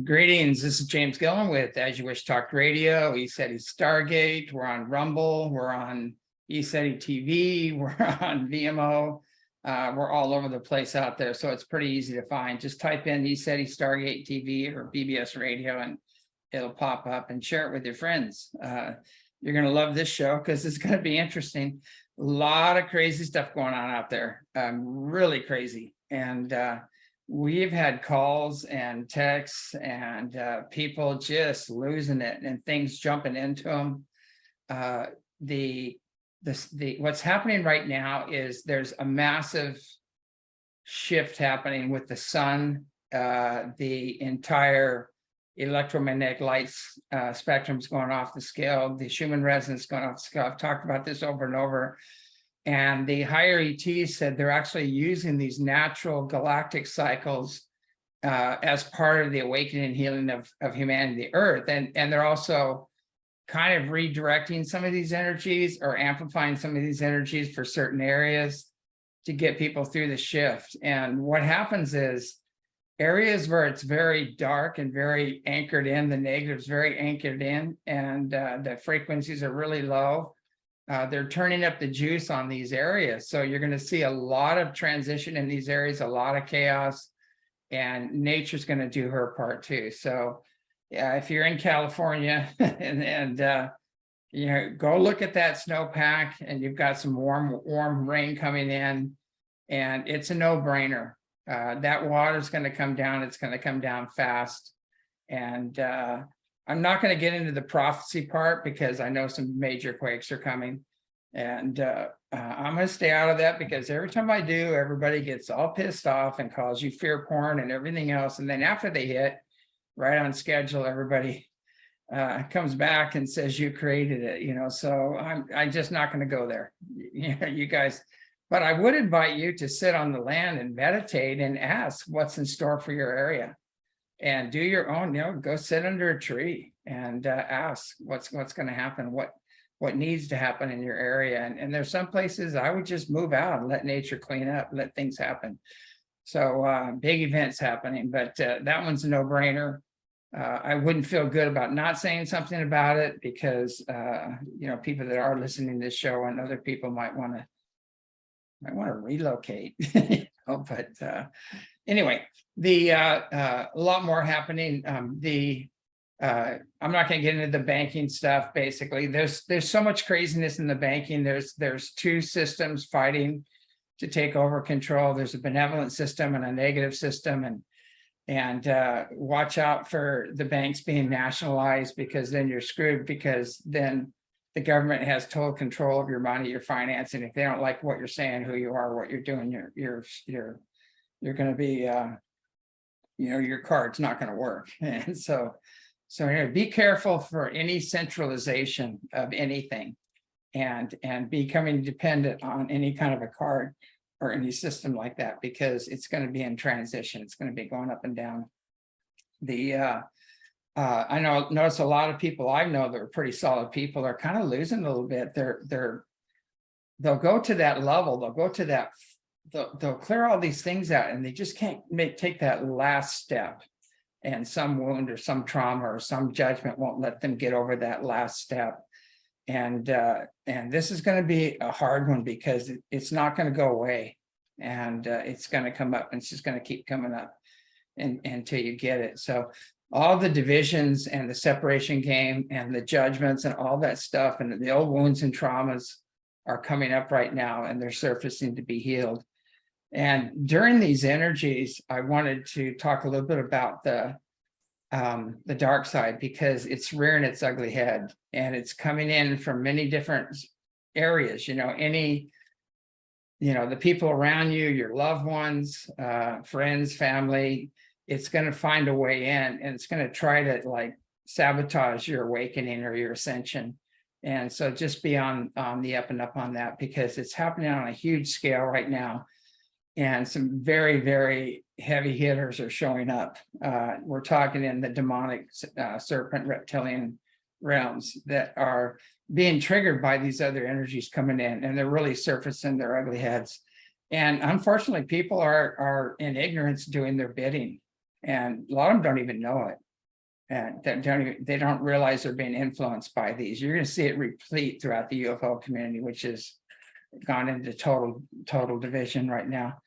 Greetings, this is James Gilliland with As You Wish Talk Radio, ECETI Stargate, we're on Rumble, we're on ECETI TV, we're on VMO, we're all over the place out there, so it's pretty easy to find. Just type in ECETI Stargate TV or BBS Radio and it'll pop up, and share it with your friends. You're going to love this show because it's going to be interesting. A lot of crazy stuff going on out there, really crazy. And we've had calls and texts and people just losing it and things jumping into them. What's happening right now is there's a massive shift happening with the sun. The entire electromagnetic light spectrum's going off the scale. The Schumann resonance going off the scale. I've talked about this over and over. And the higher ETs said they're actually using these natural galactic cycles as part of the awakening and healing of humanity, the Earth. And they're also kind of redirecting some of these energies or amplifying some of these energies for certain areas to get people through the shift. And what happens is areas where it's very dark and very anchored in, the negative's very anchored in, and the frequencies are really low. They're turning up the juice on these areas. So you're going to see a lot of transition in these areas, a lot of chaos, and nature's going to do her part too. So yeah, if you're in California and you know, go look at that snowpack, and you've got some warm rain coming in, and it's a no-brainer. That water's going to come down. It's going to come down fast. And I'm not going to get into the prophecy part because I know some major quakes are coming, and I'm going to stay out of that, because every time I do, everybody gets all pissed off and calls you fear porn and everything else. And then after they hit right on schedule, everybody comes back and says you created it, you know. So I'm just not going to go there, you know, you guys. But I would invite you to sit on the land and meditate and ask what's in store for your area. And do your own, you know, go sit under a tree and ask what's going to happen, what needs to happen in your area. And there's some places I would just move out and let nature clean up, let things happen. So big events happening, but that one's a no-brainer. I wouldn't feel good about not saying something about it, because you know, people that are listening to this show and other people might want to relocate. You know, but anyway, a lot more happening. I'm not going to get into the banking stuff. Basically, there's so much craziness in the banking. There's two systems fighting to take over control. There's a benevolent system and a negative system, and watch out for the banks being nationalized, because then you're screwed, because then the government has total control of your money, your financing. If they don't like what you're saying, who you are, what you're doing, you're going to be, you know, your card's not going to work. And so anyway, be careful for any centralization of anything, and becoming dependent on any kind of a card or any system like that, because it's going to be in transition. It's going to be going up and down. I notice a lot of people I know that are pretty solid people are kind of losing a little bit. They'll go to that level. They'll go to that. They'll clear all these things out, and they just can't take that last step. And some wound or some trauma or some judgment won't let them get over that last step. And this is going to be a hard one, because it's not going to go away, and it's going to come up, and it's just going to keep coming up until you get it. So all the divisions and the separation game and the judgments and all that stuff and the old wounds and traumas are coming up right now, and they're surfacing to be healed. And during these energies, I wanted to talk a little bit about the dark side, because it's rearing its ugly head, and it's coming in from many different areas. You know, the people around you, your loved ones, friends, family, it's going to find a way in, and it's going to try to like sabotage your awakening or your ascension. And so just be on the up and up on that, because it's happening on a huge scale right now. and some very, very heavy hitters are showing up. We're talking in the demonic serpent reptilian realms that are being triggered by these other energies coming in, and they're really surfacing their ugly heads. And unfortunately, people are in ignorance doing their bidding, and a lot of them don't even know it. And they don't realize they're being influenced by these. You're going to see it replete throughout the UFO community, which has gone into total division right now.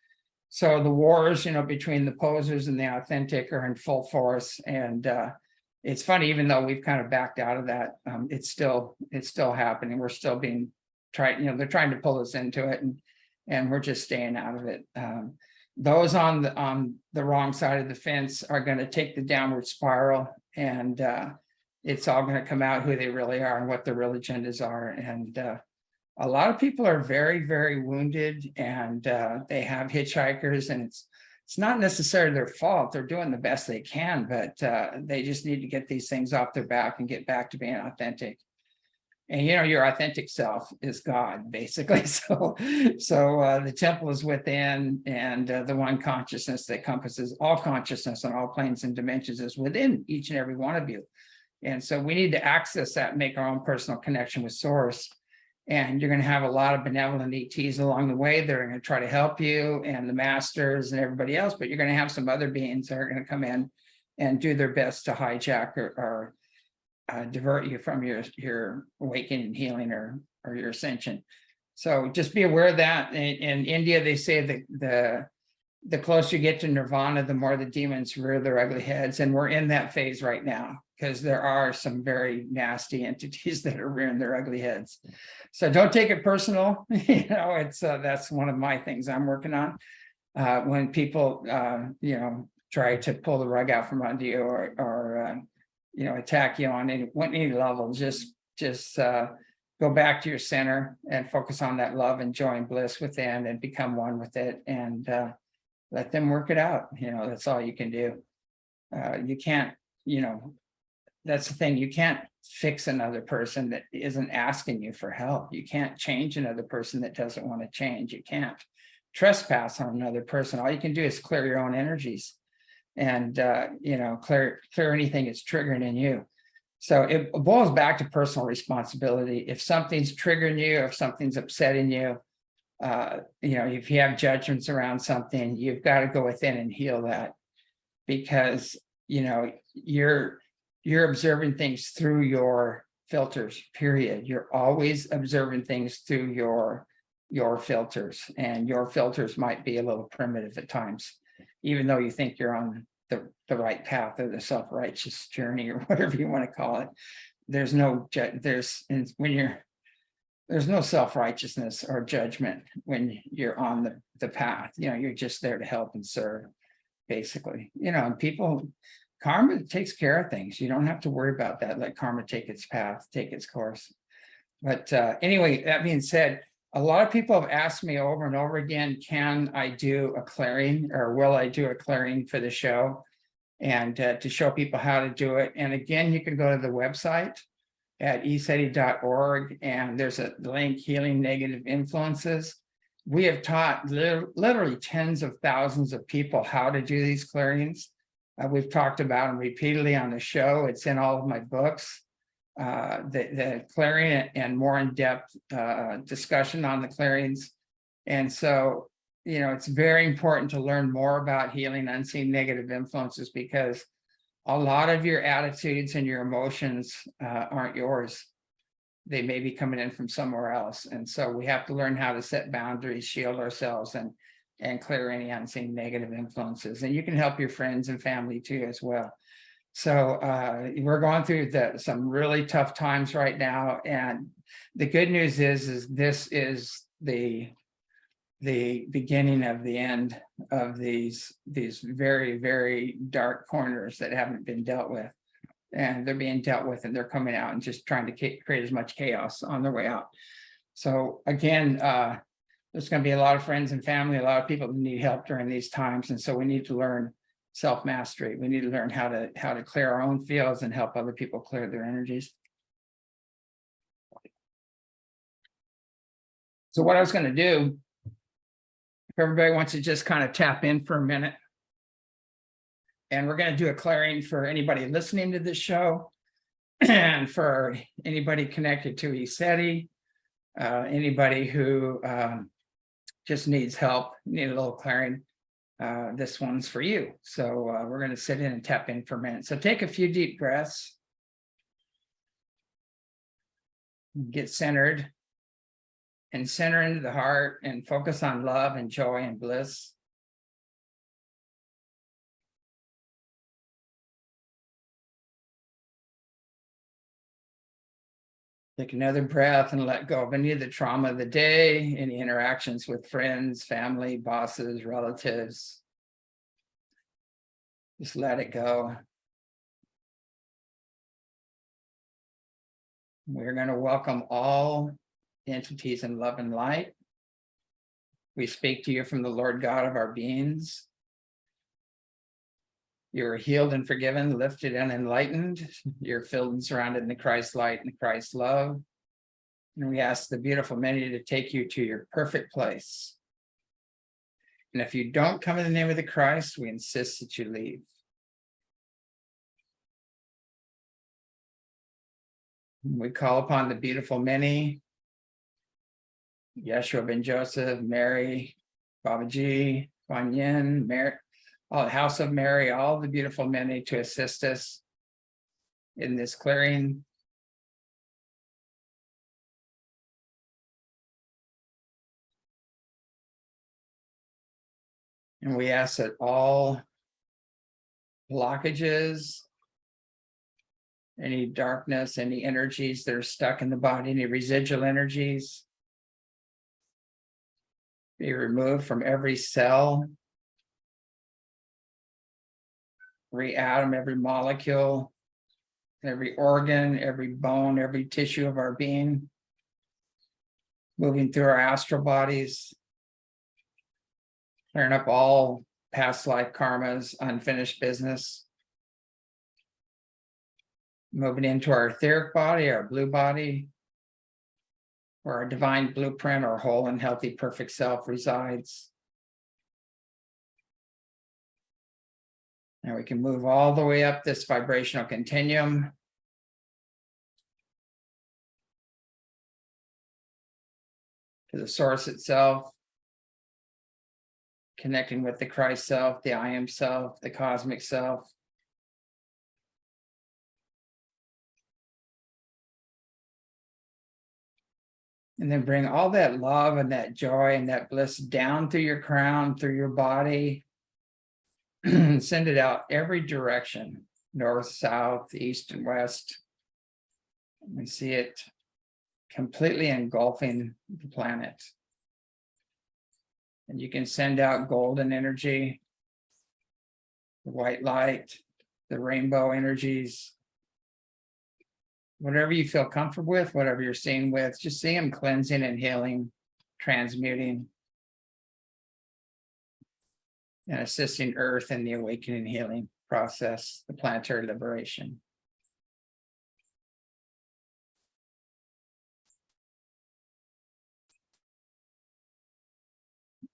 So the wars, between the posers and the authentic are in full force. And it's funny, even though we've kind of backed out of that, it's still happening. We're still being tried, they're trying to pull us into it, and we're just staying out of it. Those on the wrong side of the fence are going to take the downward spiral, and it's all going to come out who they really are and what their real agendas are. And a lot of people are very, very wounded, and they have hitchhikers, and it's not necessarily their fault. They're doing the best they can, but they just need to get these things off their back and get back to being authentic. And your authentic self is God, basically. So the temple is within, and the one consciousness that encompasses all consciousness on all planes and dimensions is within each and every one of you. And so we need to access that, make our own personal connection with Source. And you're going to have a lot of benevolent ETs along the way. They're going to try to help you, and the masters and everybody else, but you're going to have some other beings that are going to come in and do their best to hijack or divert you from your awakening, healing, or your ascension. So just be aware of that. In India, they say that the closer you get to nirvana, the more the demons rear their ugly heads. And we're in that phase right now, because there are some very nasty entities that are rearing their ugly heads. So don't take it personal. It's that's one of my things I'm working on. When people try to pull the rug out from under you, or attack you on any level, just go back to your center and focus on that love and joy and bliss within, and become one with it, and let them work it out. That's all you can do. You can't, that's the thing. You can't fix another person that isn't asking you for help. You can't change another person that doesn't want to change. You can't trespass on another person. All you can do is clear your own energies, and clear anything that's triggering in you. So it boils back to personal responsibility. If something's triggering you, if something's upsetting you, if you have judgments around something, you've got to go within and heal that, because you're observing things through your filters, period. You're always observing things through your filters, and your filters might be a little primitive at times, even though you think you're on the right path, or the self-righteous journey, or whatever you want to call it. There's no self-righteousness or judgment when you're on the path. You're just there to help and serve, basically. And people, karma takes care of things. You don't have to worry about that. Let karma take its path, take its course. But anyway, that being said, a lot of people have asked me over and over again, can I do a clearing, or will I do a clearing for the show, and to show people how to do it. And again, you can go to the website at ECETI.org, and there's a link, Healing Negative Influences. We have taught literally tens of thousands of people how to do these clearings. We've talked about them repeatedly on the show. It's in all of my books. The clearing and more in-depth discussion on the clearings. And so, it's very important to learn more about healing unseen negative influences, because a lot of your attitudes and your emotions aren't yours. They may be coming in from somewhere else. And so we have to learn how to set boundaries, shield ourselves, and clear any unseen negative influences. And you can help your friends and family too as well. So we're going through some really tough times right now. And the good news is this is the beginning of the end of these very, very dark corners that haven't been dealt with. And they're being dealt with, and they're coming out and just trying to create as much chaos on their way out. So again, there's going to be a lot of friends and family, a lot of people who need help during these times. And so we need to learn self-mastery. We need to learn how to clear our own fields and help other people clear their energies. So what I was going to do everybody wants to just kind of tap in for a minute. And we're going to do a clearing for anybody listening to this show and for anybody connected to ECETI, anybody who just needs help, need a little clearing. This one's for you. So we're going to sit in and tap in for a minute. So take a few deep breaths. Get centered and center into the heart and focus on love and joy and bliss. Take another breath and let go of any of the trauma of the day, any interactions with friends, family, bosses, relatives. Just let it go. We're going to welcome all entities in love and light. We speak to you from the Lord God of our beings. You're healed and forgiven, lifted and enlightened. You're filled and surrounded in the Christ light and the Christ love. And we ask the beautiful many to take you to your perfect place. And if you don't come in the name of the Christ, we insist that you leave. We call upon the beautiful many, Yeshua ben Joseph, Mary, Babaji, Kuan Yin, Mary, all the House of Mary, all the beautiful many to assist us in this clearing. And we ask that all blockages, any darkness, any energies that are stuck in the body, any residual energies, be removed from every cell, every atom, every molecule, every organ, every bone, every tissue of our being, moving through our astral bodies, clearing up all past life karmas, unfinished business, moving into our etheric body, our blue body, where our divine blueprint, our whole and healthy perfect self resides. And we can move all the way up this vibrational continuum to the source itself, connecting with the Christ self, the I am self, the cosmic self. And then bring all that love and that joy and that bliss down through your crown, through your body. Send it out every direction, north, south, east, and west. We see it completely engulfing the planet. And you can send out golden energy, the white light, the rainbow energies, whatever you feel comfortable with, whatever you're seeing with, just see them cleansing and healing, transmuting, and assisting Earth in the awakening healing process, the planetary liberation.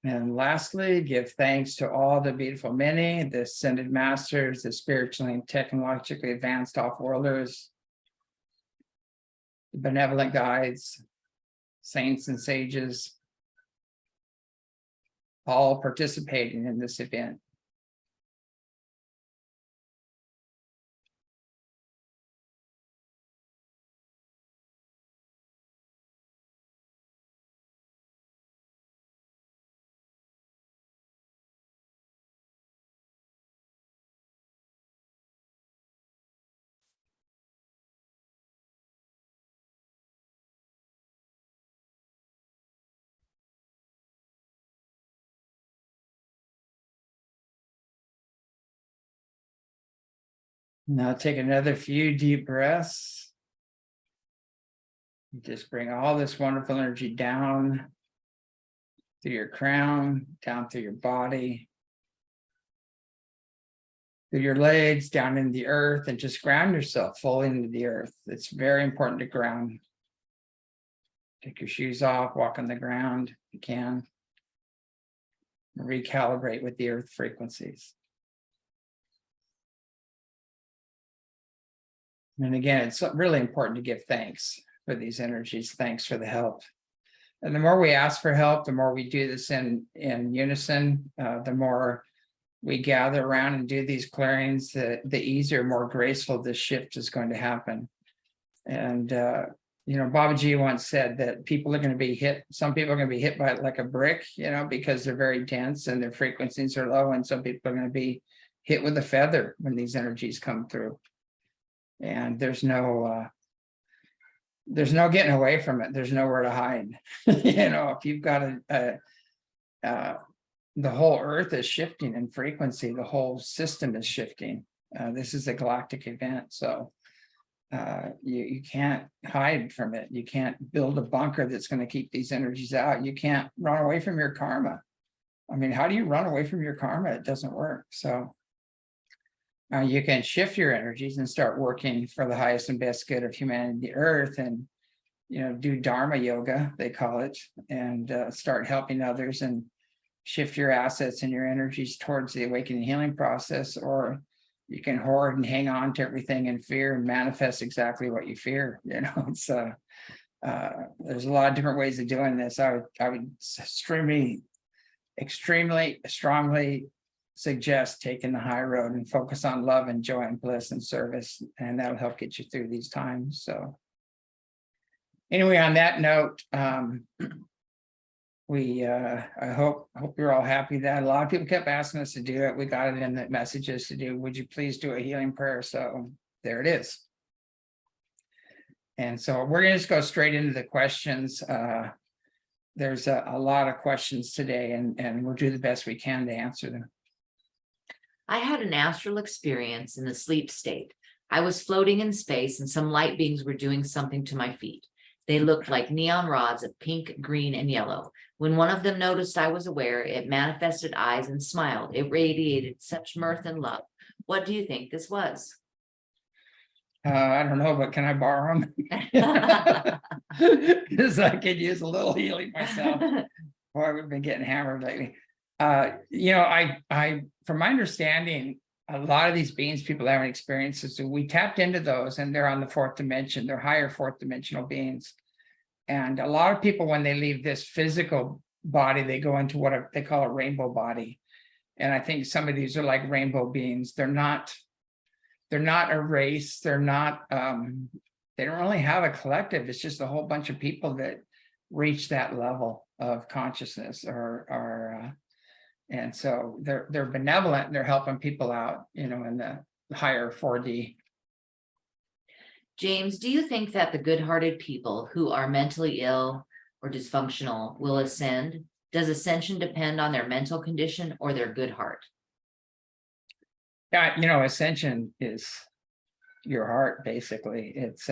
And lastly, give thanks to all the beautiful many, the ascended masters, the spiritually and technologically advanced off-worlders, the benevolent guides, saints and sages, all participating in this event. Now take another few deep breaths. Just bring all this wonderful energy down through your crown, down through your body, through your legs, down into the earth, and just ground yourself fully into the earth. It's very important to ground. Take your shoes off, walk on the ground if you can. recalibrate with the earth frequencies. And again, it's really important to give thanks for these energies. Thanks for the help. And the more we ask for help, the more we do this in unison, the more we gather around and do these clearings, the easier, more graceful this shift is going to happen. And, Babaji once said that people are going to be hit. Some people are going to be hit by it like a brick, because they're very dense and their frequencies are low. And some people are going to be hit with a feather when these energies come through. And there's no getting away from it. There's nowhere to hide. If you've got the whole earth is shifting in frequency, the whole system is shifting. This is a galactic event. So you can't hide from it. You can't build a bunker that's going to keep these energies out. You can't run away from your karma. I mean, how do you run away from your karma? It doesn't work. So you can shift your energies and start working for the highest and best good of humanity, the earth, and do Dharma yoga, they call it, and start helping others and shift your assets and your energies towards the awakening healing process. Or you can hoard and hang on to everything in fear and manifest exactly what you fear. It's there's a lot of different ways of doing this. I would extremely strongly suggest taking the high road and focus on love and joy and bliss and service, and that'll help get you through these times. So anyway, on that note, I hope you're all happy that a lot of people kept asking us to do it. We got it in the messages to do, would you please do a healing prayer? So there it is. And so we're going to just go straight into the questions. There's a lot of questions today, and we'll do the best we can to answer them. I had an astral experience in the sleep state. I was floating in space and some light beings were doing something to my feet. They looked like neon rods of pink, green, and yellow. When one of them noticed I was aware, it manifested eyes and smiled. It radiated such mirth and love. What do you think this was? I don't know, but can I borrow them? Because I could use a little healing myself. Boy, we've been getting hammered lately. From my understanding, a lot of these beings people having experiences, so we tapped into those, and they're on the fourth dimension. They're higher fourth dimensional beings. And a lot of people, when they leave this physical body, they go into what they call a rainbow body. And I think some of these are like rainbow beings. They're not a race. They're not, they don't really have a collective. It's just a whole bunch of people that reach that level of consciousness and so they're benevolent and they're helping people out, in the higher 4D. James, do you think that the good-hearted people who are mentally ill or dysfunctional will ascend? Does ascension depend on their mental condition or their good heart? Yeah, ascension is your heart, basically. It's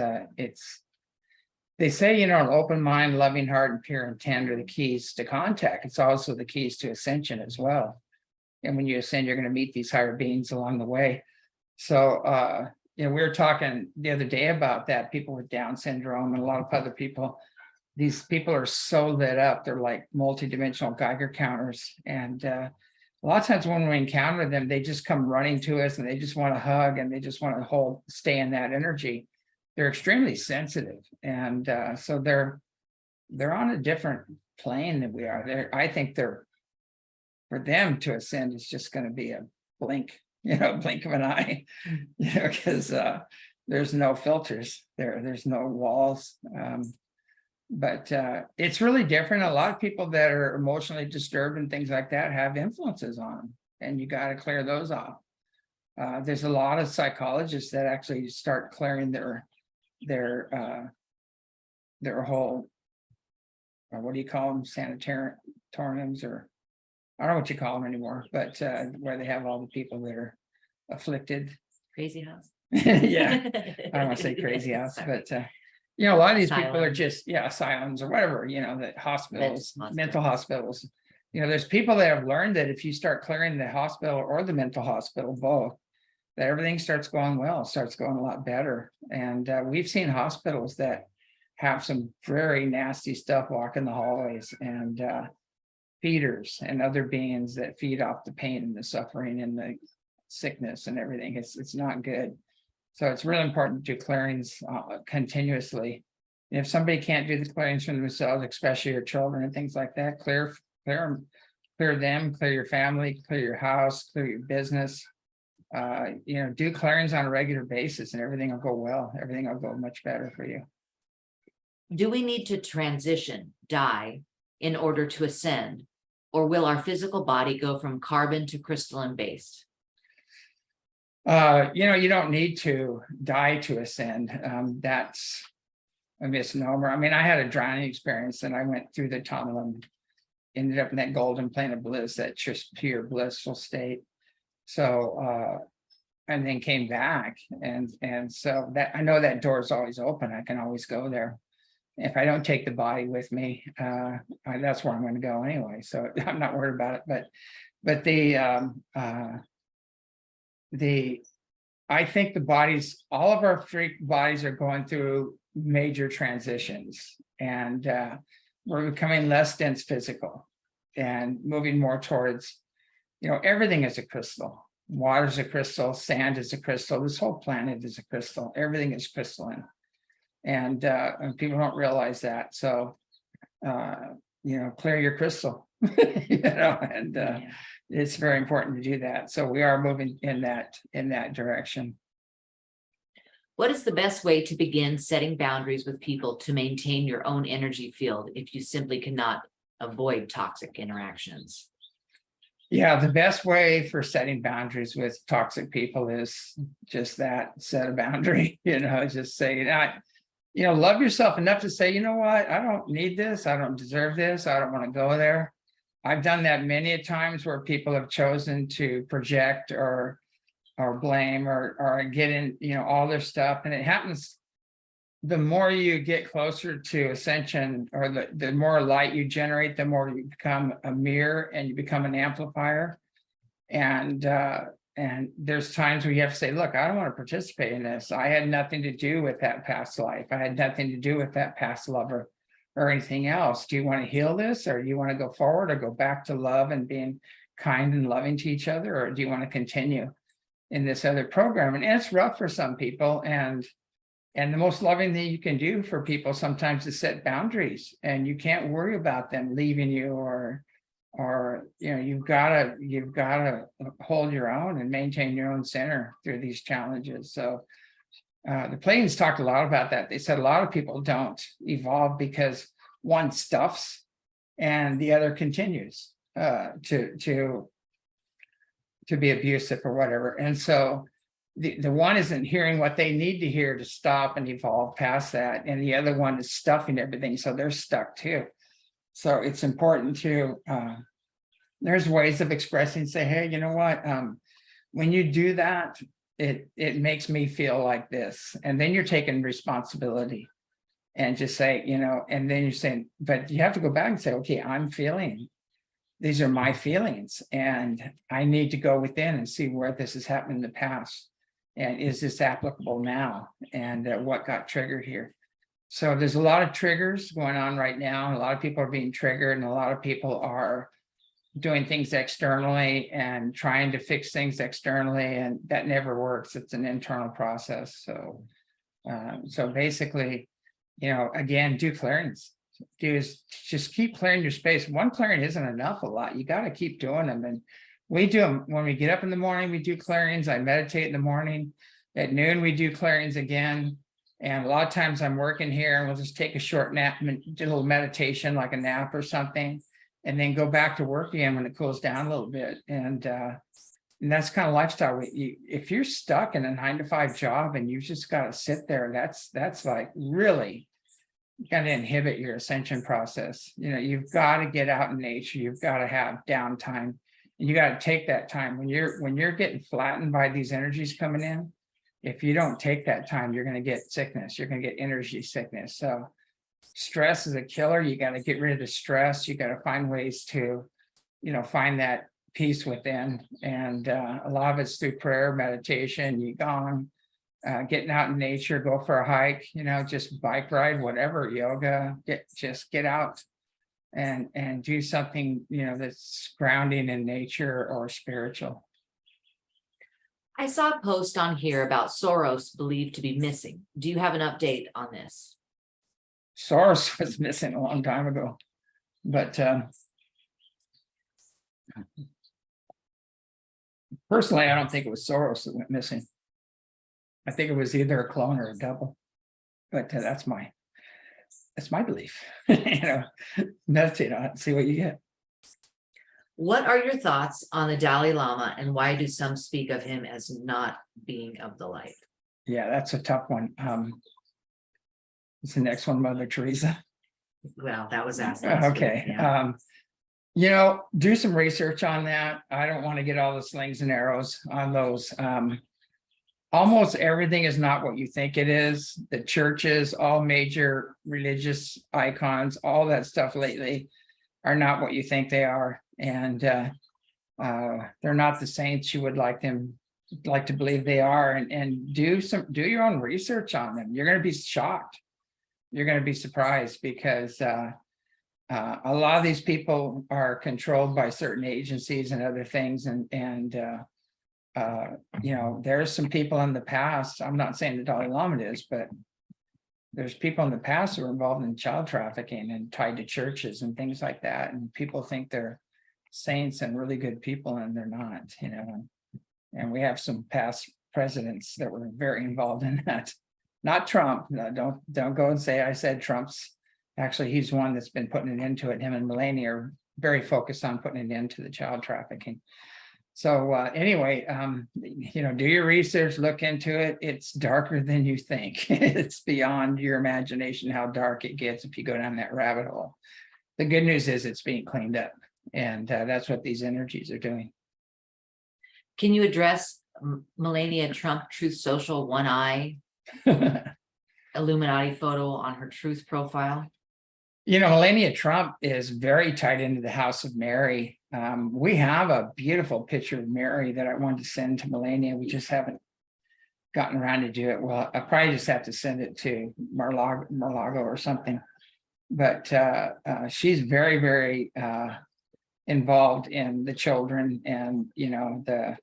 they say, an open mind, loving heart, and pure intent are the keys to contact. It's also the keys to ascension as well. And when you ascend, you're going to meet these higher beings along the way. So, we were talking the other day about that, people with Down syndrome and a lot of other people. These people are so lit up. They're like multidimensional Geiger counters. And a lot of times when we encounter them, they just come running to us and they just want to hug and they just want to stay in that energy. They're extremely sensitive, and so they're on a different plane than we are. I think for them to ascend is just going to be a blink of an eye, because there's no filters there's no walls. But it's really different. A lot of people that are emotionally disturbed and things like that have influences on them, and you got to clear those off. There's a lot of psychologists that actually start clearing their whole, what do you call them, sanatoriums, or I don't know what you call them anymore, but where they have all the people that are afflicted. Crazy house. Yeah, I don't want to say crazy house, but a lot of these people are Asylum. just asylums or whatever, that hospitals, mental hospitals. There's people that have learned that if you start clearing the hospital or the mental hospital, both, that everything starts going well, starts going a lot better. And we've seen hospitals that have some very nasty stuff walking the hallways, and feeders and other beings that feed off the pain and the suffering and the sickness and everything. It's not good. So it's really important to do clearings continuously. And if somebody can't do the clearings for themselves, especially your children and things like that, clear them, clear your family, clear your house, clear your business. Do clearings on a regular basis and everything will go well. Everything will go much better for you. Do we need to transition, die, in order to ascend? Or will our physical body go from carbon to crystalline based? You don't need to die to ascend. That's a misnomer. I mean, I had a drowning experience and I went through the tunnel and ended up in that golden plane of bliss, that just pure blissful state. So, and then came back. And so that I know that door is always open. I can always go there. If I don't take the body with me, that's where I'm going to go anyway. So I'm not worried about it. But I think the bodies, all of our freak bodies are going through major transitions, and we're becoming less dense physical and moving more towards, everything is a crystal. Water is a crystal, sand is a crystal, this whole planet is a crystal, everything is crystalline. And people don't realize that. So, clear your crystal, it's very important to do that. So we are moving in that direction. What is the best way to begin setting boundaries with people to maintain your own energy field if you simply cannot avoid toxic interactions? Yeah, the best way for setting boundaries with toxic people is just that, set a boundary, just say, love yourself enough to say, you know what, I don't need this. I don't deserve this. I don't want to go there. I've done that many a times where people have chosen to project or blame or get in, all their stuff. And it happens, the more you get closer to ascension, or the more light you generate, the more you become a mirror and you become an amplifier. And there's times where you have to say, look, I don't want to participate in this. I had nothing to do with that past life. I had nothing to do with that past lover or anything else. Do you want to heal this, or do you want to go forward or go back to love and being kind and loving to each other? Or do you want to continue in this other program? And it's rough for some people. And the most loving thing you can do for people sometimes is set boundaries, and you can't worry about them leaving you or you've got to hold your own and maintain your own center through these challenges. So the Pleiadians talked a lot about that. They said a lot of people don't evolve because one stuffs and the other continues to be abusive or whatever. And so the one isn't hearing what they need to hear to stop and evolve past that, and the other one is stuffing everything, so they're stuck too. So it's important to there's ways of expressing, say, hey, you know what, when you do that, it makes me feel like this, and then you're taking responsibility and just say, and then you're saying, but you have to go back and say, okay, I'm feeling, these are my feelings, and I need to go within and see where this has happened in the past. And is this applicable now? And what got triggered here? So there's a lot of triggers going on right now. And a lot of people are being triggered, and a lot of people are doing things externally and trying to fix things externally. And that never works. It's an internal process. So, basically, again, do clearings. Just keep clearing your space. One clearing isn't enough a lot. You got to keep doing them. And we do them when we get up in the morning, we do clearings. I meditate in the morning. At noon, we do clearings again. And a lot of times I'm working here and we'll just take a short nap, do a little meditation, like a nap or something, and then go back to work again when it cools down a little bit. And that's kind of lifestyle. If you're stuck in a 9-to-5 job and you just got to sit there, that's like really going to inhibit your ascension process. You've got to get out in nature. You've got to have downtime. And you got to take that time when you're getting flattened by these energies coming in. If you don't take that time, you're going to get sickness. You're going to get energy sickness. So stress is a killer. You got to get rid of the stress. You got to find ways to, find that peace within. And a lot of it's through prayer, meditation, Qigong, getting out in nature, go for a hike, just bike ride, whatever, yoga, get out. and do something, that's grounding in nature or spiritual. I saw a post on here about Soros believed to be missing. Do you have an update on this? Soros was missing a long time ago, but personally, I don't think it was Soros that went missing. I think it was either a clone or a double, but that's my belief. Meditate on it, see what you get. What are your thoughts on the Dalai Lama, and why do some speak of him as not being of the light? Yeah, that's a tough one. It's the next one, Mother Teresa. Well, that was asked. last week, Okay. yeah. Do some research on that. I don't want to get all the slings and arrows on those. Almost everything is not what you think it is. The churches, all major religious icons, all that stuff lately are not what you think they are. And they're not the saints you would like to believe they are. And do your own research on them. You're going to be shocked. You're going to be surprised, because a lot of these people are controlled by certain agencies and other things. There's some people in the past, I'm not saying the Dalai Lama is, but there's people in the past who are involved in child trafficking and tied to churches and things like that. And people think they're saints and really good people, and they're not, and we have some past presidents that were very involved in that. Not Trump. No, don't go and say I said Trump's. Actually, he's one that's been putting it into it. Him and Melania are very focused on putting it into the child trafficking. So anyway, do your research, look into it. It's darker than you think. It's beyond your imagination how dark it gets if you go down that rabbit hole. The good news is it's being cleaned up, and that's what these energies are doing. Can you address Melania Trump Truth Social one eye Illuminati photo on her truth profile? Melania Trump is very tied into the House of Mary. We have a beautiful picture of Mary that I wanted to send to Melania. We just haven't gotten around to do it. Well, I probably just have to send it to Mar-Lago or something. But she's very, very involved in the children, and the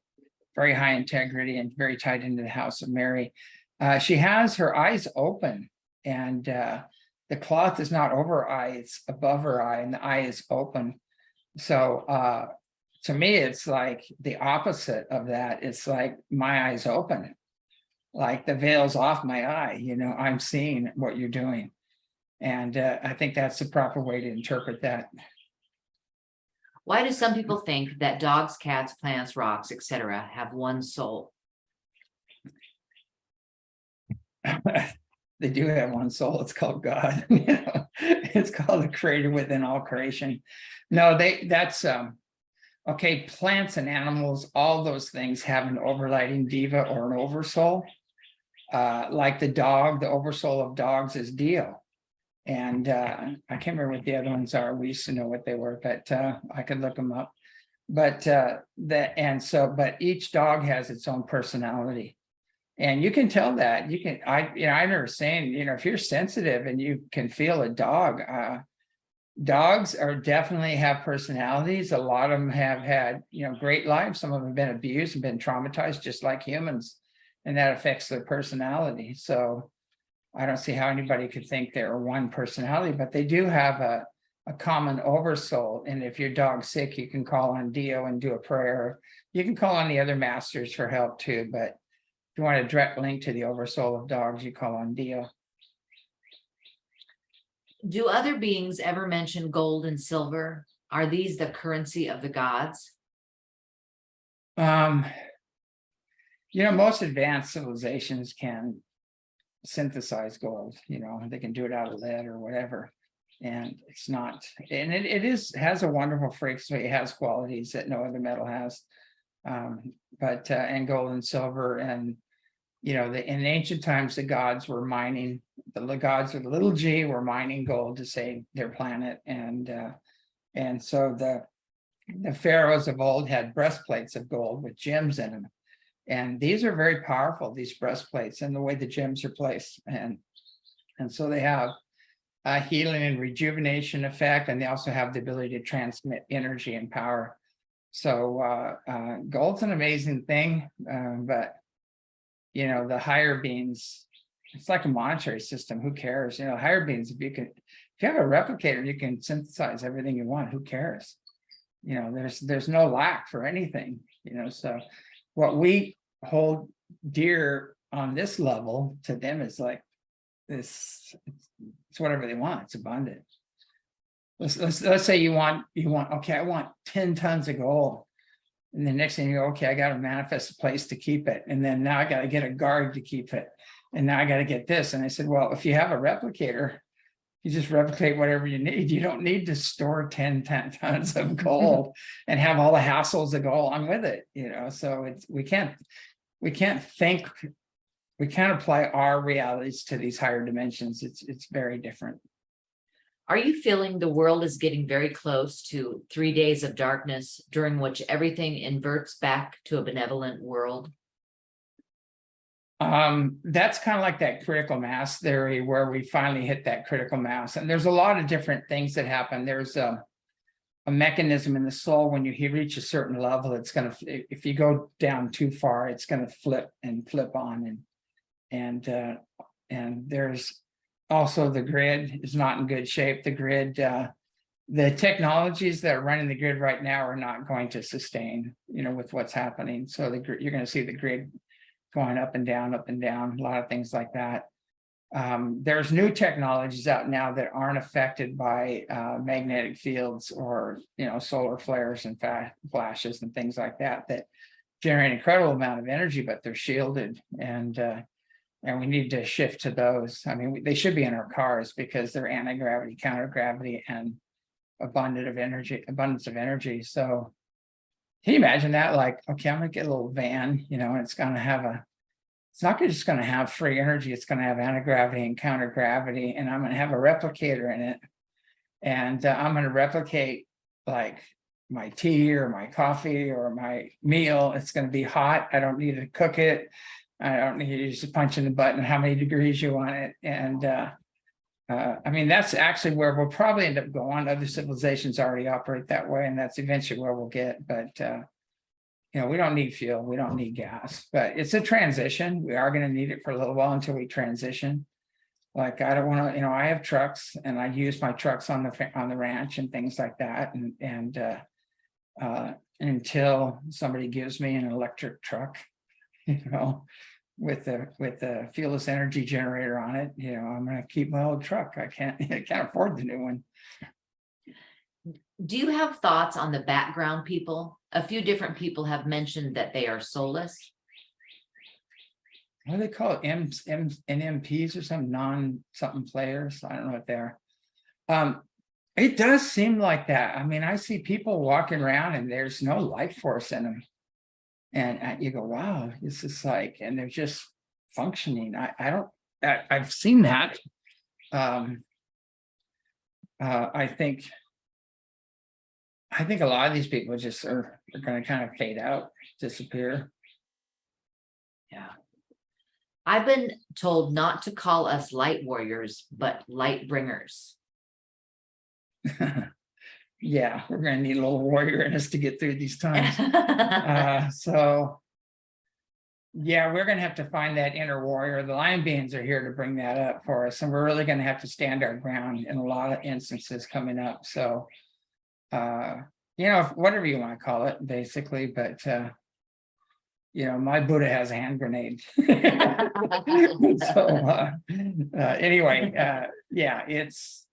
very high integrity, and very tied into the House of Mary. She has her eyes open, and the cloth is not over her eye, it's above her eye, and the eye is open. So to me, it's like the opposite of that. It's like my eyes open, like the veil's off my eye. I'm seeing what you're doing. And I think that's the proper way to interpret that. Why do some people think that dogs, cats, plants, rocks, etc. have one soul? They do have one soul. It's called God. It's called the creator within all creation. No, that's okay. Plants and animals, all those things have an overlighting diva or an oversoul. Like the dog, the oversoul of dogs is Dio. And I can't remember what the other ones are. We used to know what they were, but I could look them up. But but each dog has its own personality. And you can tell that. I remember saying, if you're sensitive and you can feel a dog, dogs definitely have personalities. A lot of them have had, great lives. Some of them have been abused and been traumatized, just like humans, and that affects their personality. So I don't see how anybody could think they're one personality, but they do have a common oversoul. And if your dog's sick, you can call on Dio and do a prayer. You can call on the other masters for help too, but if you want a direct link to the oversoul of dogs, you call on Dio. Do other beings ever mention gold and silver? Are these the currency of the gods? Most advanced civilizations can synthesize gold. They can do it out of lead or whatever. And it's not, and it has a wonderful frequency. It has qualities that no other metal has. And gold and silver, and in ancient times, the gods were mining. The gods with a little g were mining gold to save their planet, and so the pharaohs of old had breastplates of gold with gems in them, and these are very powerful. These breastplates and the way the gems are placed, and so they have healing and rejuvenation effect, and they also have the ability to transmit energy and power. So gold's an amazing thing, but the higher beings, it's like a monetary system. Who cares? Higher beings, if you have a replicator, you can synthesize everything you want. Who cares? There's no lack for anything. So what we hold dear on this level to them is like this. It's whatever they want. It's abundant. Let's say you want, okay, I want 10 tons of gold. And the next thing you go, okay, I got to manifest a place to keep it. And then now I got to get a guard to keep it. And now I got to get this. And I said, well, if you have a replicator, you just replicate whatever you need. You don't need to store 10 tons of gold and have all the hassles that go along with it. So we can't apply our realities to these higher dimensions. It's very different. Are you feeling the world is getting very close to 3 days of darkness, during which everything inverts back to a benevolent world? That's kind of like that critical mass theory, where we finally hit that critical mass. And there's a lot of different things that happen. There's a mechanism in the soul. When you reach a certain level, it's going to, if you go down too far, it's going to flip on. And there's also the grid is not in good shape. The grid, the technologies that are running the grid right now are not going to sustain, with what's happening. So you're going to see the grid going up and down, a lot of things like that. There's new technologies out now that aren't affected by magnetic fields or, solar flares and flashes and things like that generate an incredible amount of energy, but they're shielded. And we need to shift to those. I mean, they should be in our cars because they're anti-gravity, counter-gravity, and abundance of energy. So can you imagine that? Like, okay, I'm gonna get a little van, and it's gonna have it's not just gonna have free energy, it's gonna have anti-gravity and counter-gravity, and I'm gonna have a replicator in it. And I'm gonna replicate like my tea or my coffee or my meal. It's gonna be hot. I don't need to cook it. I don't need to just punch in the button how many degrees you want it. And I mean, that's actually where we'll probably end up going. Other civilizations already operate that way, and that's eventually where we'll get. But we don't need fuel, we don't need gas, but it's a transition. We are going to need it for a little while until we transition. Like, I don't want to, I have trucks, and I use my trucks on the ranch and things like that. And until somebody gives me an electric truck, with the fuelless energy generator on it, I'm going to keep my old truck. I can't afford the new one. Do you have thoughts on the background people? A few different people have mentioned that they are soulless. What do they call it? NMPs or some non-something players? I don't know what they are. It does seem like that. I mean, I see people walking around and there's no life force in them. And you go, wow, this is like, and they're just functioning. I've seen that. I think a lot of these people just are going to kind of fade out, disappear. Yeah. I've been told not to call us light warriors, but light bringers. Yeah, we're going to need a little warrior in us to get through these times. So yeah, we're going to have to find that inner warrior. The lion beings are here to bring that up for us, and we're really going to have to stand our ground in a lot of instances coming up. So whatever you want to call it, basically. But my Buddha has a hand grenade. So anyway, yeah, it's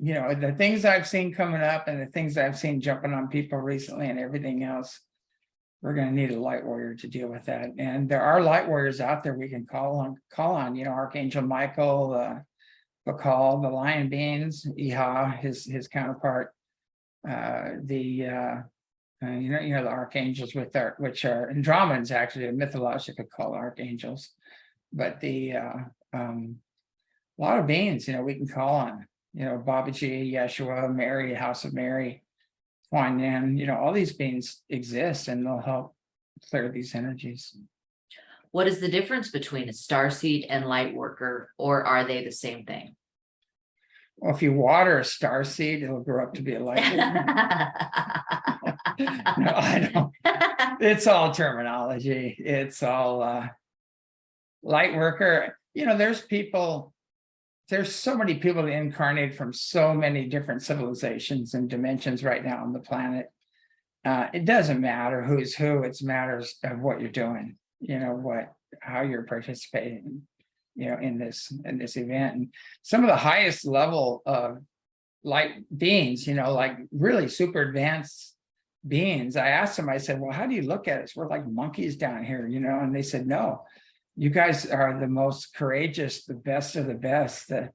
the things I've seen coming up and the things I've seen jumping on people recently and everything else. We're going to need a light warrior to deal with that. And there are light warriors out there we can call on, Archangel Michael, Bakal, the lion beings, Iha, his counterpart, the archangels which are Andromedans, actually a mythological called archangels, but a lot of beings, we can call on, Babaji, Yeshua, Mary, House of Mary, Kuan Yin, all these beings exist, and they'll help clear these energies. What is the difference between a starseed and light worker, or are they the same thing? Well, if you water a star seed, it'll grow up to be a light worker. No, I don't. It's all terminology. It's all light worker. There's so many people that incarnate from so many different civilizations and dimensions right now on the planet. It doesn't matter who's who, it matters of what you're doing, how you're participating, in this event. And some of the highest level of light beings, like really super advanced beings, I asked them, I said, well, how do you look at us? We're like monkeys down here, and they said, no, you guys are the most courageous, the best of the best, the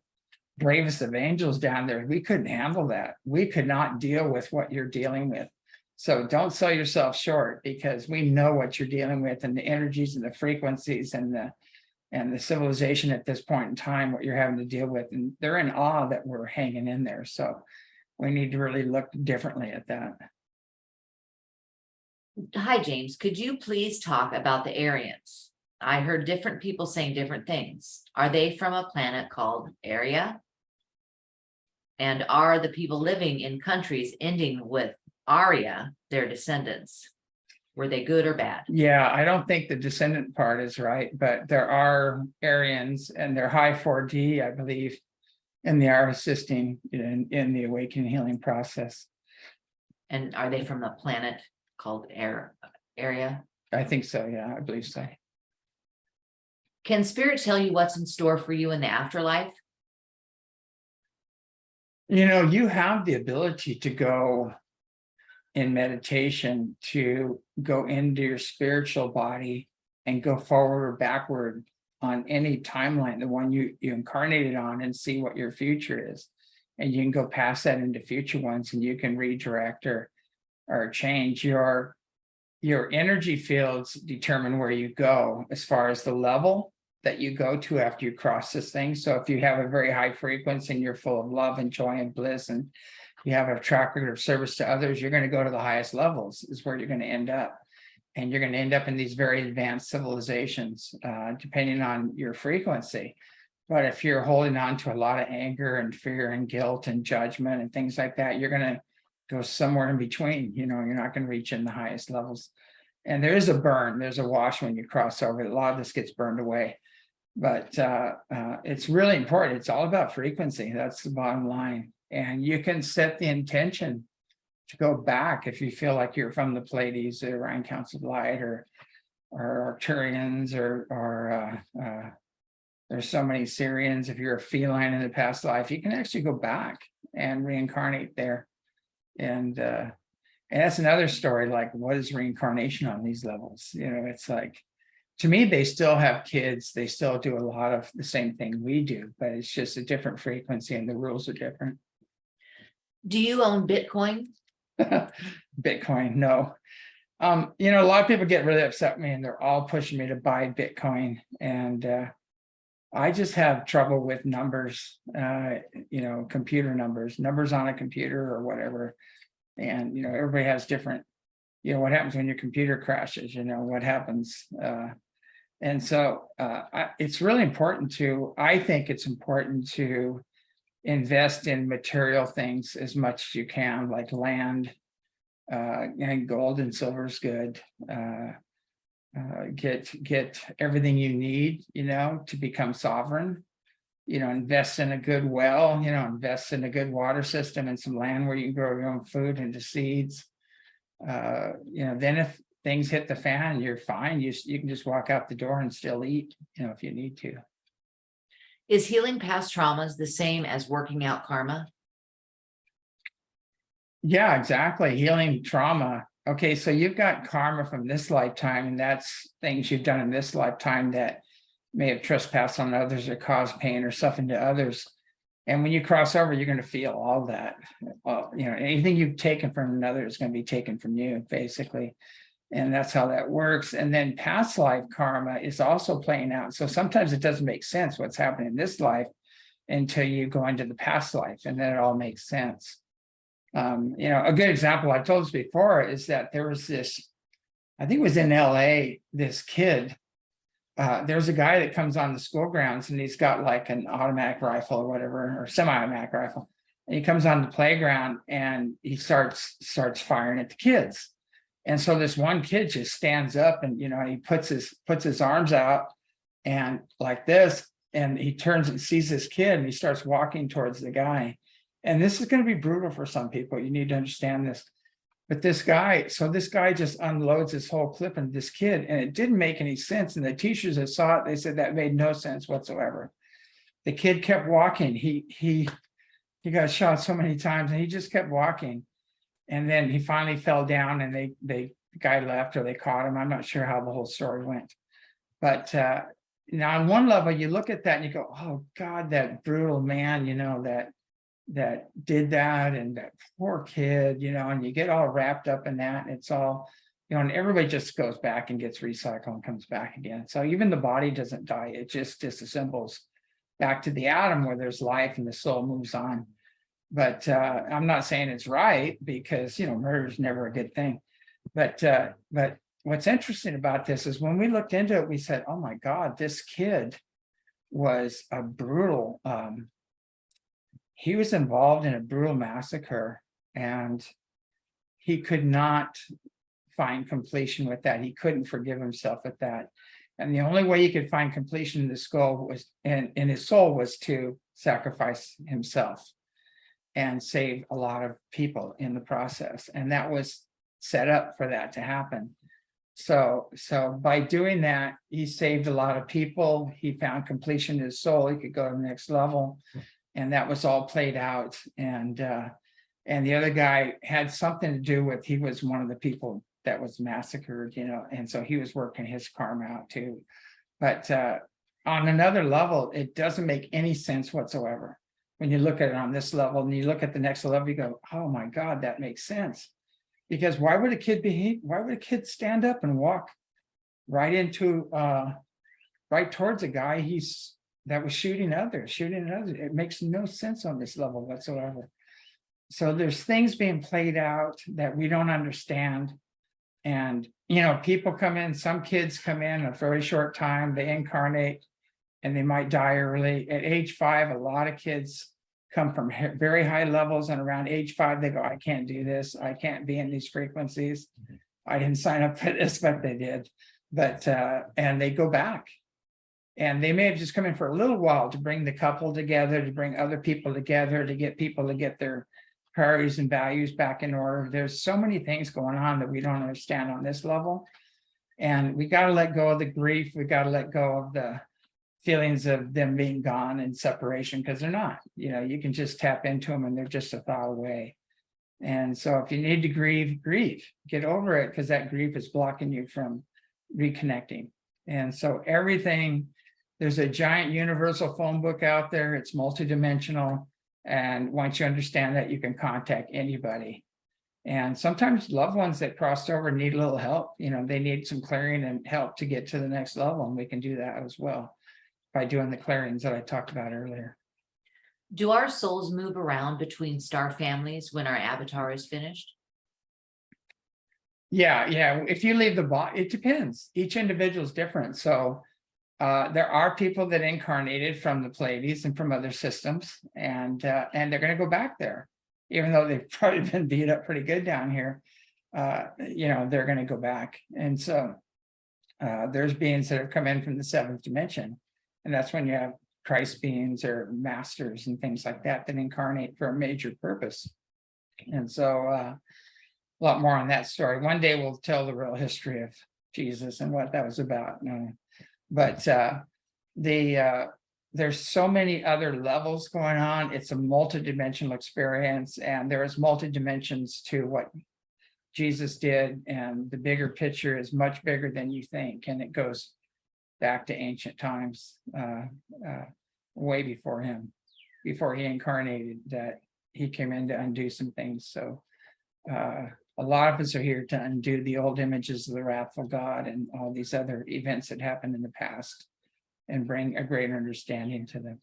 bravest of angels down there. We couldn't handle that. We could not deal with what you're dealing with. So don't sell yourself short, because we know what you're dealing with, and the energies and the frequencies and the civilization at this point in time, what you're having to deal with. And they're in awe that we're hanging in there. So we need to really look differently at that. Hi, James. Could you please talk about the Aryans? I heard different people saying different things. Are they from a planet called Area? And are the people living in countries ending with Aria their descendants? Were they good or bad? Yeah, I don't think the descendant part is right, but there are Aryans, and they're high 4D, I believe, and they are assisting in the awakening healing process. And are they from the planet called Area? I think so, yeah, I believe so. Can spirit tell you what's in store for you in the afterlife? You have the ability to go in meditation, to go into your spiritual body and go forward or backward on any timeline, the one you incarnated on, and see what your future is. And you can go past that into future ones, and you can redirect or change your energy fields, determine where you go as far as the level that you go to after you cross this thing. So if you have a very high frequency and you're full of love and joy and bliss, and you have a track record of service to others, you're going to go to the highest levels, is where you're going to end up. And you're going to end up in these very advanced civilizations, depending on your frequency. But if you're holding on to a lot of anger and fear and guilt and judgment and things like that, you're going to go somewhere in between. You're not going to reach in the highest levels. And there is a burn, there's a wash when you cross over. A lot of this gets burned away. But it's really important. It's all about frequency. That's the bottom line. And you can set the intention to go back if you feel like you're from the Pleiades, the Orion Council of Light, or Arcturians, or there's so many Syrians. If you're a feline in the past life, you can actually go back and reincarnate there. And that's another story. Like, what is reincarnation on these levels? It's like, to me, they still have kids. They still do a lot of the same thing we do, but it's just a different frequency and the rules are different. Do you own Bitcoin? Bitcoin, no. A lot of people get really upset with me, and they're all pushing me to buy Bitcoin. And I just have trouble with numbers, computer numbers on a computer or whatever. And, everybody has different, what happens when your computer crashes, what happens. And so it's really important I think it's important to invest in material things as much as you can, like land, and gold and silver is good. Get everything you need, to become sovereign. Invest in a good well, invest in a good water system and some land where you can grow your own food and the seeds. Then if things hit the fan, you're fine. You can just walk out the door and still eat, if you need to. Is healing past traumas the same as working out karma? Yeah, exactly. Healing trauma. Okay, so you've got karma from this lifetime, and that's things you've done in this lifetime that may have trespassed on others or caused pain or suffering to others. And when you cross over, you're going to feel all that. Well, anything you've taken from another is going to be taken from you, basically. And that's how that works. And then past life karma is also playing out. So sometimes it doesn't make sense what's happening in this life until you go into the past life, and then it all makes sense. A good example, I've told this before, is that there was this, I think it was in LA, this kid there's a guy that comes on the school grounds and he's got like an automatic rifle or whatever, or semi-automatic rifle. And he comes on the playground and he starts firing at the kids. And so this one kid just stands up and, he puts his arms out and like this, and he turns and sees this kid and he starts walking towards the guy. And this is going to be brutal for some people. You need to understand this. But this guy just unloads this whole clip into this kid, and it didn't make any sense. And the teachers that saw it, they said that made no sense whatsoever. The kid kept walking. He got shot so many times, and he just kept walking. And then he finally fell down, and the guy left, or they caught him. I'm not sure how the whole story went. But now on one level, you look at that and you go, "Oh God, that brutal man," that did that, and that poor kid, and you get all wrapped up in that, and it's all, and everybody just goes back and gets recycled and comes back again. So even the body doesn't die, it just disassembles back to the atom where there's life and the soul moves on. But I'm not saying it's right, because murder is never a good thing. But what's interesting about this is when we looked into it, we said, oh my God, this kid was a brutal, he was involved in a brutal massacre, and he could not find completion with that. He couldn't forgive himself at that. And the only way he could find completion in his skull was, in his soul, was to sacrifice himself and save a lot of people in the process. And that was set up for that to happen. So by doing that, he saved a lot of people. He found completion in his soul. He could go to the next level. And that was all played out. And the other guy had something to do with, he was one of the people that was massacred, and so he was working his karma out too. But on another level, it doesn't make any sense whatsoever. When you look at it on this level and you look at the next level, you go, oh my God, that makes sense. Because why would a kid stand up and walk right towards a guy that was shooting others? It makes no sense on this level whatsoever. So there's things being played out that we don't understand. And, people come in, some kids come in a very short time, they incarnate and they might die early. At age 5, a lot of kids come from very high levels, and around age 5, they go, I can't do this. I can't be in these frequencies. I didn't sign up for this, but they did. But, and they go back. And they may have just come in for a little while to bring the couple together, to bring other people together, to get people to get their priorities and values back in order. There's so many things going on that we don't understand on this level. And we got to let go of the grief. We got to let go of the feelings of them being gone and separation, because they're not. You can just tap into them and they're just a thought away. And so if you need to grieve, get over it, because that grief is blocking you from reconnecting. And so there's a giant universal phone book out there. It's multidimensional. And once you understand that, you can contact anybody. And sometimes loved ones that crossed over need a little help. They need some clearing and help to get to the next level. And we can do that as well by doing the clearings that I talked about earlier. Do our souls move around between star families when our avatar is finished? Yeah. If you leave the body, it depends. Each individual is different. So there are people that incarnated from the Pleiades and from other systems, and they're going to go back there, even though they've probably been beat up pretty good down here. They're going to go back. And so there's beings that have come in from the 7th dimension, and that's when you have Christ beings or masters and things like that incarnate for a major purpose. And so a lot more on that story. One day we'll tell the real history of Jesus and what that was about. But there's so many other levels going on. It's a multidimensional experience, and there is multi-dimensions to what Jesus did, and the bigger picture is much bigger than you think, and it goes back to ancient times, way before he incarnated, that he came in to undo some things. So a lot of us are here to undo the old images of the wrathful God and all these other events that happened in the past, and bring a greater understanding to them.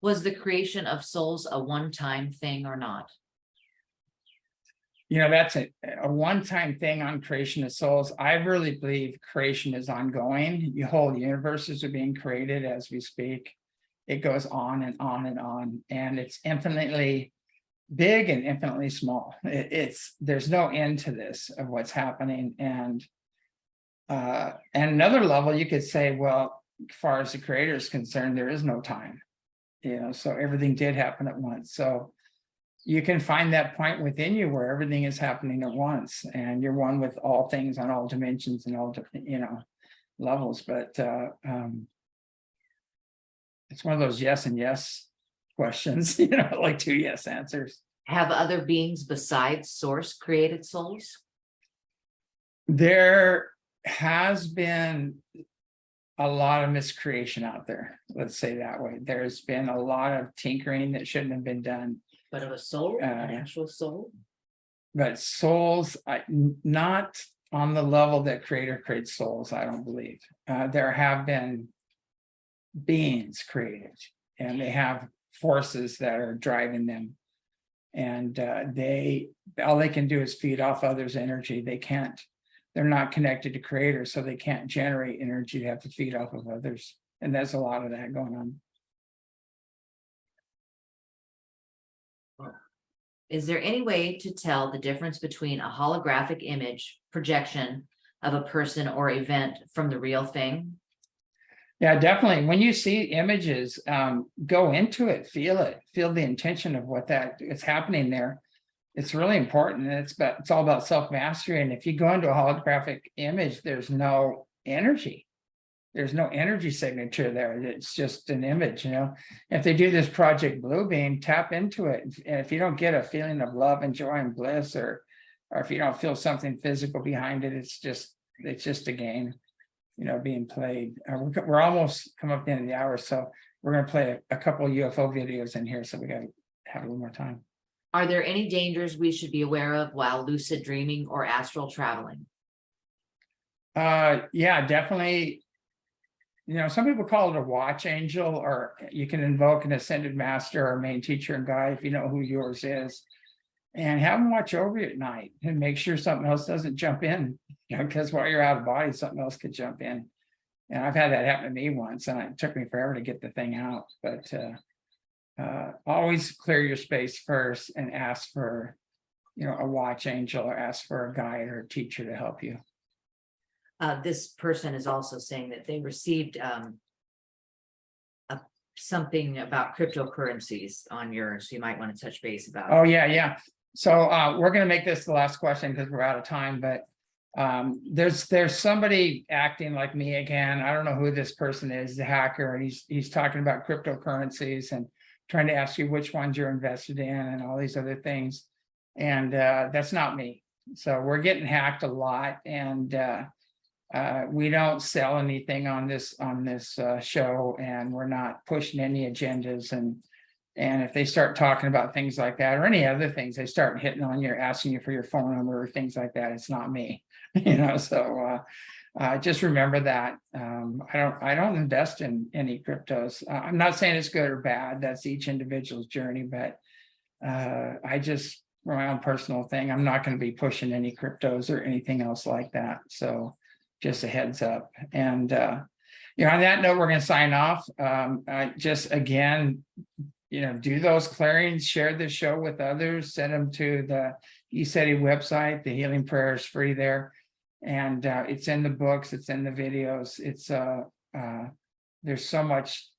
Was the creation of souls a one-time thing or not? That's a one-time thing on creation of souls. I really believe creation is ongoing. The whole universes are being created as we speak. It goes on and on and on, and it's infinitely big and infinitely small. There's no end to this of what's happening. And another level, you could say, well, as far as the creator is concerned, there is no time. So everything did happen at once. So you can find that point within you where everything is happening at once, and you're one with all things on all dimensions and all levels. But it's one of those yes and yes questions, like 2 yes answers. Have other beings besides Source created souls? There has been a lot of miscreation out there. Let's say that way. There's been a lot of tinkering that shouldn't have been done. But of a soul, an actual soul? But souls, not on the level that creator creates souls, I don't believe. There have been beings created, and they have forces that are driving them. And all they can do is feed off others' energy. They're not connected to creator, so they can't generate energy. They have to feed off of others. And there's a lot of that going on. Is there any way to tell the difference between a holographic image projection of a person or event from the real thing? Yeah, definitely. When you see images, go into it, feel the intention of what is happening there. It's really important. It's all about self-mastery. And if you go into a holographic image, there's no energy. There's no energy signature there. It's just an image, If they do this Project Bluebeam, tap into it. And if you don't get a feeling of love and joy and bliss, or if you don't feel something physical behind it, it's just a game, being played. We're almost come up to the end of the hour, so we're going to play a couple of UFO videos in here, so we got to have a little more time. Are there any dangers we should be aware of while lucid dreaming or astral traveling? Yeah, definitely. Some people call it a watch angel, or you can invoke an ascended master or main teacher and guide if you know who yours is, and have them watch over you at night and make sure something else doesn't jump in, because while you're out of body, something else could jump in. And I've had that happen to me once, and it took me forever to get the thing out. But always clear your space first and ask for, a watch angel, or ask for a guide or a teacher to help you. This person is also saying that they received something about cryptocurrencies on yours. So you might want to touch base about. Oh, yeah. So we're going to make this the last question because we're out of time. But there's somebody acting like me again. I don't know who this person is, the hacker, and he's talking about cryptocurrencies and trying to ask you which ones you're invested in and all these other things. And that's not me. So we're getting hacked a lot, and we don't sell anything on this show, and we're not pushing any agendas. And if they start talking about things like that or any other things, they start hitting on you, asking you for your phone number or things like that, it's not me. So just remember that. I don't invest in any cryptos. I'm not saying it's good or bad. That's each individual's journey, but I just, for my own personal thing, I'm not going to be pushing any cryptos or anything else like that. So just a heads up. And on that note, we're going to sign off. Just again, do those clearings, share the show with others, send them to the ECETI website. The healing prayer is free there, and it's in the books, it's in the videos. It's there's so much.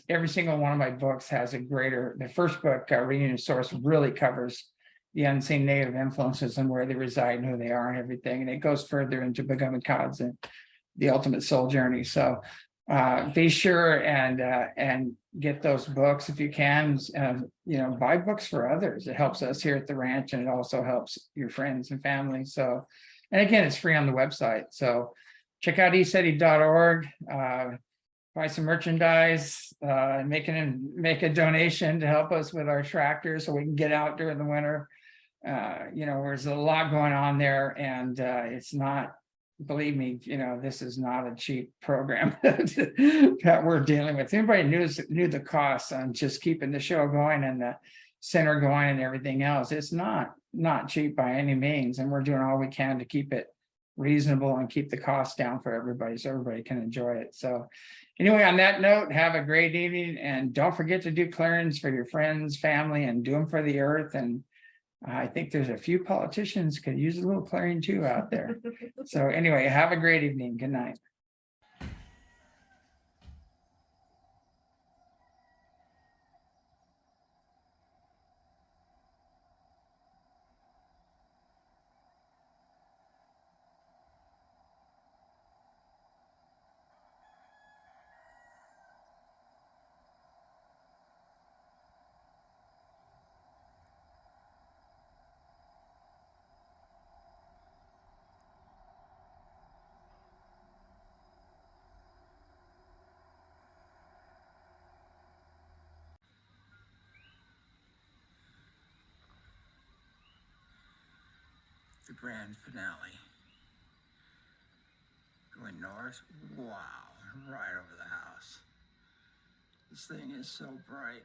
Every single one of my books has the first book, Reading the Source, really covers the unseen negative influences and where they reside and who they are and everything. And it goes further into becoming gods and the ultimate soul journey. So be sure and get those books if you can. Buy books for others. It helps us here at the ranch, and it also helps your friends and family. So, and again, it's free on the website. So check out ECETI.org. Buy some merchandise, make a donation to help us with our tractors so we can get out during the winter. There's a lot going on there, and it's not, believe me, this is not a cheap program that we're dealing with. Anybody knew the costs on just keeping the show going and center going and everything else. It's not cheap by any means, and we're doing all we can to keep it reasonable and keep the cost down for everybody so everybody can enjoy it. So anyway, on that note, have a great evening, and don't forget to do clearings for your friends, family, and do them for the earth. And I think there's a few politicians could use a little clearing too out there. So anyway, have a great evening. Good night. The grand finale. Going north? Wow, right over the house. This thing is so bright.